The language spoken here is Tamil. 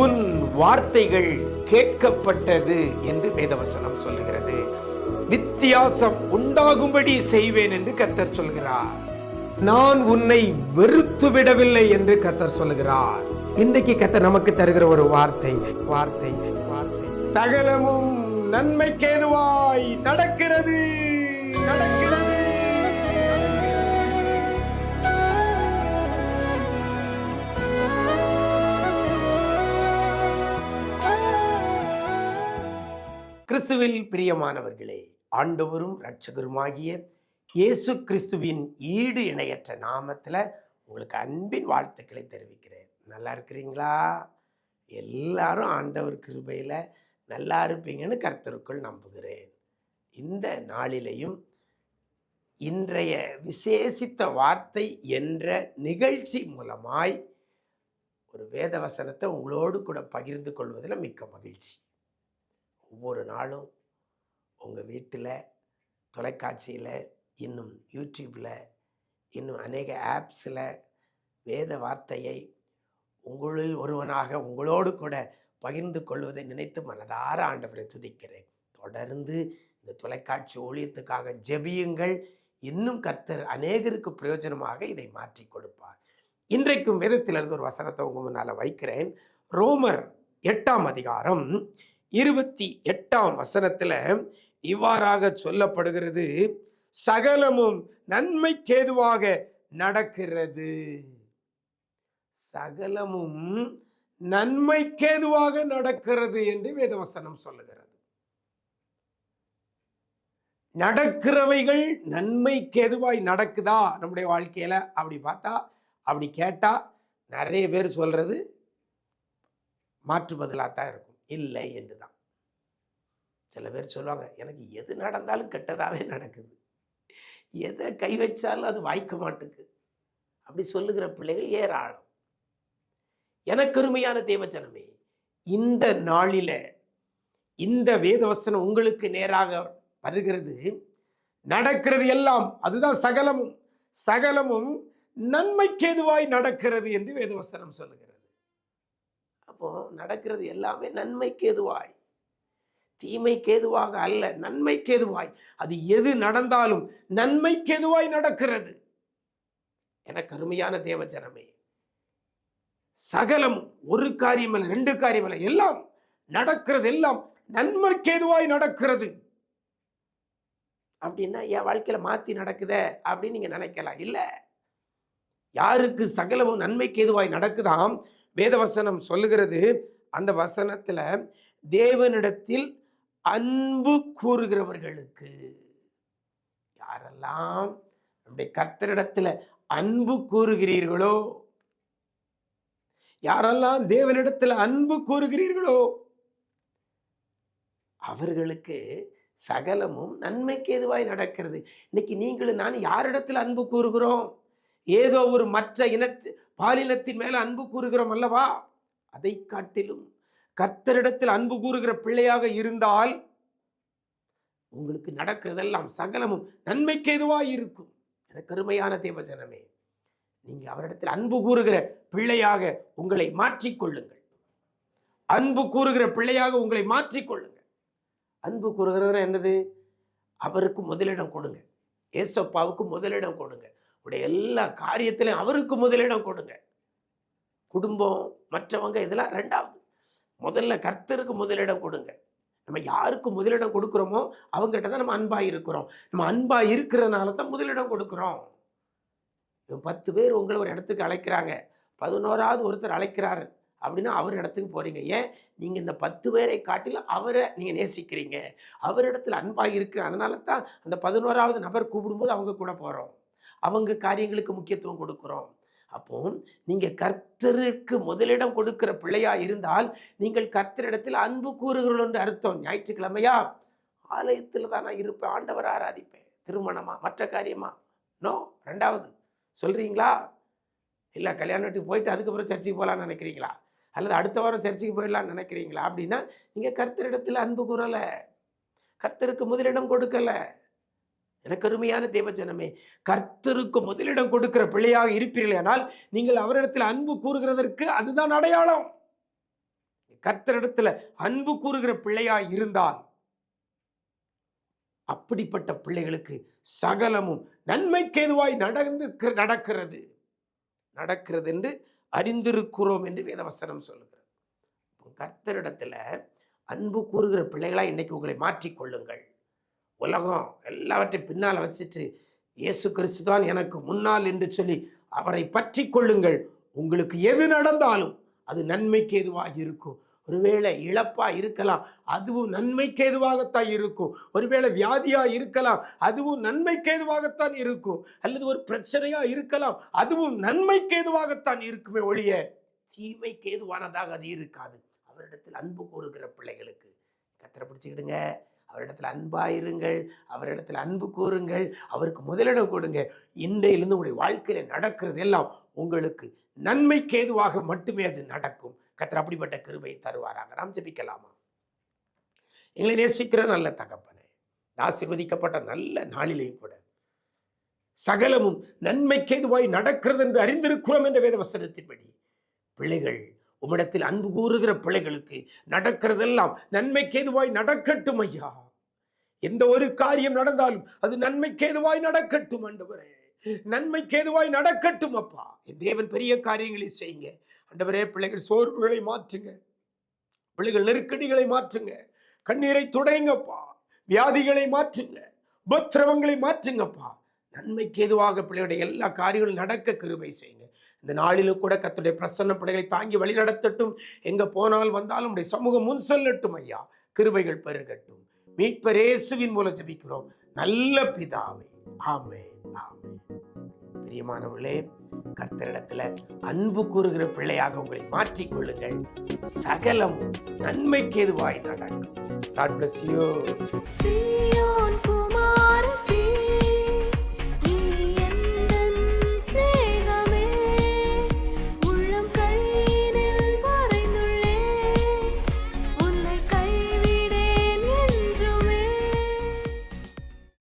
உன் வார்த்தைகள் கேட்கப்பட்டது என்று வேதவசனம் சொல்லுகிறது. வித்தியாசம் உண்டாகும்படி செய்வேன் என்று கர்த்தர் சொல்கிறார். நான் உன்னை வெறுத்து விடவில்லை என்று கர்த்தர் சொல்லுகிறார். இன்றைக்கு கர்த்தர் நமக்கு தருகிற ஒரு வார்த்தை வார்த்தை வார்த்தை சகலமும் நன்மைக்கேதுவாய் நடக்கிறது நடக்கிறது. கிறிஸ்துவில் பிரியமானவர்களே, ஆண்டவரும் இரட்சகருமாகிய இயேசு கிறிஸ்துவின் ஈடு இணையற்ற நாமத்தில் உங்களுக்கு அன்பின் வாழ்த்துக்களை தெரிவிக்கிறேன். நல்லா இருக்கிறீங்களா? எல்லாரும் ஆண்டவர் கிருபையில் நல்லா இருப்பீங்கன்னு கர்த்தருக்குள் நம்புகிறேன். இந்த நாளிலையும் இன்றைய விசேஷித்த வார்த்தை என்ற நிகழ்ச்சி மூலமாய் ஒரு வேதவசனத்தை உங்களோடு கூட பகிர்ந்து கொள்வதில் மிக்க மகிழ்ச்சி. ஒவ்வொரு நாளும் உங்கள் வீட்டில், தொலைக்காட்சியில், இன்னும் யூடியூப்பில், இன்னும் அநேக ஆப்ஸில் வேத வார்த்தையை உங்களில் ஒருவனாக உங்களோடு கூட பகிர்ந்து கொள்வதை நினைத்து மனதார ஆண்டவரை துதிக்கிறேன். தொடர்ந்து இந்த தொலைக்காட்சி ஊழியத்துக்காக ஜெபியுங்கள். இன்னும் கர்த்தர் அநேகருக்கு பிரயோஜனமாக இதை மாற்றி கொடுப்பார். இன்றைக்கும் வேதத்திலிருந்து ஒரு வசனத்தை உங்கள் முன்னால் வைக்கிறேன். ரோமர் 8ஆம் அதிகாரம் 28ஆம் வசனத்தில் இவ்வாறாக சொல்லப்படுகிறது, சகலமும் நன்மைக்கேதுவாக நடக்கிறது. சகலமும் நன்மைக்கேதுவாக நடக்கிறது என்று வேதவசனம் சொல்லுகிறது. நடக்கிறவைகள் நன்மைக்கேதுவாய் நடக்குதா நம்முடைய வாழ்க்கையில? அப்படி பார்த்தா, அப்படி கேட்டா நிறைய பேர் சொல்றது மாற்று பதிலாக தான் இருக்கும். இல்லை என்று தான். சில பேர் சொல்லுவாங்க, எனக்கு எது நடந்தாலும் கெட்டதாகவே நடக்குது, எதை கை வச்சாலும் அது வாய்க்க மாட்டுக்கு. அப்படி சொல்லுகிற பிள்ளைகள் ஏராளம். எனக்கு அருமையான தேவஜனமே, இந்த நாளில இந்த வேதவசனம் உங்களுக்கு நேராக வருகிறது. நடக்கிறது எல்லாம், அதுதான் சகலமும் சகலமும் நன்மைக்கேதுவாய் நடக்கிறது என்று வேதவசனம் சொல்லுகிறது. அப்போ நடக்கிறது எல்லாமே நன்மைக்கேதுவாய், தீமைக்கேதுவாக அல்ல, நன்மைக்கேதுவாய். அது எது நடந்தாலும் நன்மைக்கேதுவாய் நடக்கிறது. எனக்கு அருமையான தேவஜனமே, சகலம் ஒரு காரியம் அல்ல, ரெண்டு காரியம் அல்ல, எல்லாம் நடக்கிறது, எல்லாம் நன்மைக்கேதுவாய் நடக்கிறது. அப்படின்னா என் வாழ்க்கையில மாத்தி நடக்குதே அப்படின்னு நீங்க நினைக்கலாம். இல்ல, யாருக்கு சகலமும் நன்மைக்கேதுவாய் நடக்குதாம் வேதவசனம் சொல்லுகிறது. அந்த வசனத்துல தேவனிடத்தில் அன்பு கூறுகிறவர்களுக்கு, யாரெல்லாம் நம்முடைய கர்த்தரிடத்துல அன்பு கூறுகிறீர்களோ, யாரெல்லாம் தேவனிடத்தில் அன்பு கூறுகிறீர்களோ அவர்களுக்கு சகலமும் நன்மைக்கு ஏதுவாய் நடக்கிறது. இன்னைக்கு நீங்களும் நான் யாரிடத்தில் அன்பு கூறுகிறோம்? ஏதோ ஒரு மற்ற பாலினத்தின் மேல அன்பு கூறுகிறோம் அல்லவா? அதை காட்டிலும் கர்த்தரிடத்தில் அன்பு கூறுகிற பிள்ளையாக இருந்தால் உங்களுக்கு நடக்கிறதெல்லாம் சகலமும் நன்மைக்கு ஏதுவாய் இருக்கும். எனக்கு அருமையான தேவஜனமே, நீங்க அவரிடத்தில் அன்பு கூறுகிற பிள்ளையாக உங்களை மாற்றிக்கொள்ளுங்கள். அன்பு கூறுகிற பிள்ளையாக உங்களை மாற்றிக்கொள்ளுங்கள். அன்பு கூறுகிறதுனா என்னது? அவருக்கு முதலிடம் கொடுங்க. ஏசப்பாவுக்கு முதலிடம் கொடுங்க. உடைய எல்லா காரியத்திலும் அவருக்கு முதலிடம் கொடுங்க. குடும்பம், மற்றவங்க, இதெல்லாம் ரெண்டாவது. முதல்ல கர்த்தருக்கு முதலிடம் கொடுங்க. நம்ம யாருக்கு முதலிடம் கொடுக்குறோமோ அவங்ககிட்ட தான் நம்ம அன்பா இருக்கிறோம். நம்ம அன்பா இருக்கிறதுனால தான் முதலிடம் கொடுக்குறோம். 10 பேர் உங்களை ஒரு இடத்துக்கு அழைக்கிறாங்க, 11ஆவது ஒருத்தர் அழைக்கிறாரு அப்படின்னா அவர் இடத்துக்கு போறீங்க. ஏன்? நீங்க இந்த 10 பேரை காட்டிலும் அவரை நீங்க நேசிக்கிறீங்க, அவரிடத்துல அன்பாக இருக்கு. அதனால தான் அந்த 11ஆவது நபர் கூப்பிடும்போது அவங்க கூட போறோம், அவங்க காரியங்களுக்கு முக்கியத்துவம் கொடுக்கிறோம். அப்போ நீங்க கர்த்தருக்கு முதலிடம் கொடுக்கிற பிள்ளையா இருந்தால் நீங்கள் கர்த்தரிடத்தில் அன்பு கூறுகிறோம் என்று அர்த்தம். ஞாயிற்றுக்கிழமையா ஆலயத்தில் தான் நான் இருப்பேன், ஆண்டவர் ஆராதிப்பேன். திருமணமா, மற்ற காரியமா? நோ. ரெண்டாவது சொல்றீங்களா? இல்லை, கல்யாண வீட்டுக்கு போயிட்டு அதுக்கப்புறம் சர்ச்சுக்கு போகலான்னு நினைக்கிறீங்களா? அல்லது அடுத்த வாரம் சர்ச்சுக்கு போயிடலான்னு நினைக்கிறீங்களா? அப்படின்னா நீங்கள் கர்த்தரிடத்தில் அன்பு கூறலை, கர்த்தருக்கு முதலிடம் கொடுக்கல. எனக்கு அருமையான தேவஜனமே, கர்த்தருக்கு முதலிடம் கொடுக்கிற பிள்ளையாக இருப்பீர்கள் ஆனால் நீங்கள் அவரிடத்தில் அன்பு கூறுகிறதற்கு அதுதான் அடையாளம். கர்த்தரிடத்துல அன்பு கூறுகிற பிள்ளையாய் இருந்தால் அப்படிப்பட்ட பிள்ளைகளுக்கு சகலமும் நன்மைக்கு ஏதுவாய் நடக்கிறது என்று அறிந்திருக்கிறோம் என்று வேதவசனம் சொல்லுகிறது. கர்த்தரிடத்துல அன்பு கூறுகிற பிள்ளைகளாய் இன்னைக்கு உங்களை மாற்றிக்கொள்ளுங்கள். உலகம் எல்லாவற்றையும் பின்னால் வச்சுட்டு இயேசு கிறிஸ்து தான் எனக்கு முன்னால் என்று சொல்லி அவரை பற்றி கொள்ளுங்கள். உங்களுக்கு எது நடந்தாலும் அது நன்மைக்கு ஏதுவாக இருக்கும். ஒருவேளை இழப்பா இருக்கலாம், அதுவும் நன்மைக்கு ஏதுவாகத்தான் இருக்கும். ஒருவேளை வியாதியா இருக்கலாம், அதுவும் நன்மைக்கு ஏதுவாகத்தான் இருக்கும். அல்லது ஒரு பிரச்சனையா இருக்கலாம், அதுவும் நன்மைக்கு ஏதுவாகத்தான் இருக்குமே ஒழிய தீமைக்கு ஏதுவானதாக அது இருக்காது. அவரிடத்தில் அன்பு கூறுகிற பிள்ளைகளுக்கு கர்த்தரை பிடிச்சுக்கிடுங்க. அவரிடத்தில் அன்பாயிருங்கள், அவரிடத்தில் அன்பு கூறுங்கள், அவருக்கு முதலிடம் கொடுங்க. இன்றையிலிருந்து உங்களுடைய வாழ்க்கையில நடக்கிறது எல்லாம் உங்களுக்கு நன்மைக்கு ஏதுவாக மட்டுமே அது நடக்கும். கர்த்தர் அப்படிப்பட்ட கிருபையை தருவாராக. நாம் ஜெபிக்கலாமா? எங்களை நேசிக்கிற நல்ல தகப்பனே, ஆசீர்வதிக்கப்பட்ட நல்ல நாளிலேயும் கூட சகலமும் நன்மைக்கு ஏதுவாய் நடக்கிறது என்று அறிந்திருக்கிறோம் என்ற வேத வசனத்தின்படி பிள்ளைகள் உம்மிடத்தில் அன்பு கூறுகிற பிள்ளைகளுக்கு நடக்கிறதெல்லாம் நன்மைக்கு ஏதுவாய் நடக்கட்டும் ஐயா. எந்த ஒரு காரியம் நடந்தாலும் அது நன்மைக்கு ஏதுவாய் நடக்கட்டும் ஆண்டவரே, நன்மைக்கு ஏதுவாய் நடக்கட்டும் அப்பா. என் தேவன் பெரிய காரியங்களை செய்யுங்க ஆண்டவரே. பிள்ளைகள் சோர்வுகளை மாற்றுங்க, பிள்ளைகள் நெருக்கடிகளை மாற்றுங்க, கண்ணீரை துடைங்கப்பா, வியாதிகளை மாற்றுங்க, உபத்திரவங்களை மாற்றுங்கப்பா. நன்மைக்கு ஏதுவாக பிள்ளைகளுடைய எல்லா காரியங்களும் நடக்க கிருபை செய்யுங்க. இந்த நாளிலும் கூட கர்த்தருடைய பிரசன்ன பிள்ளைகளை தாங்கி வழி நடத்தட்டும். எங்க போனால் வந்தாலும் உடைய சமூகம் முன் சொல்லட்டும் ஐயா. கிருபைகள் பெருகட்டும். மீட்பர் இயேசுவின் மூலம் ஜெபிக்கிறோம் நல்ல பிதாவே, ஆமென், ஆமென். பிரியமானவர்களே, கர்த்தரிடத்துல அன்பு கூறுகிற பிள்ளையாக உங்களை மாற்றிக்கொள்ளுங்கள். சகலமும் நன்மைக்கு ஏதுவாய் நடக்கும். God bless you.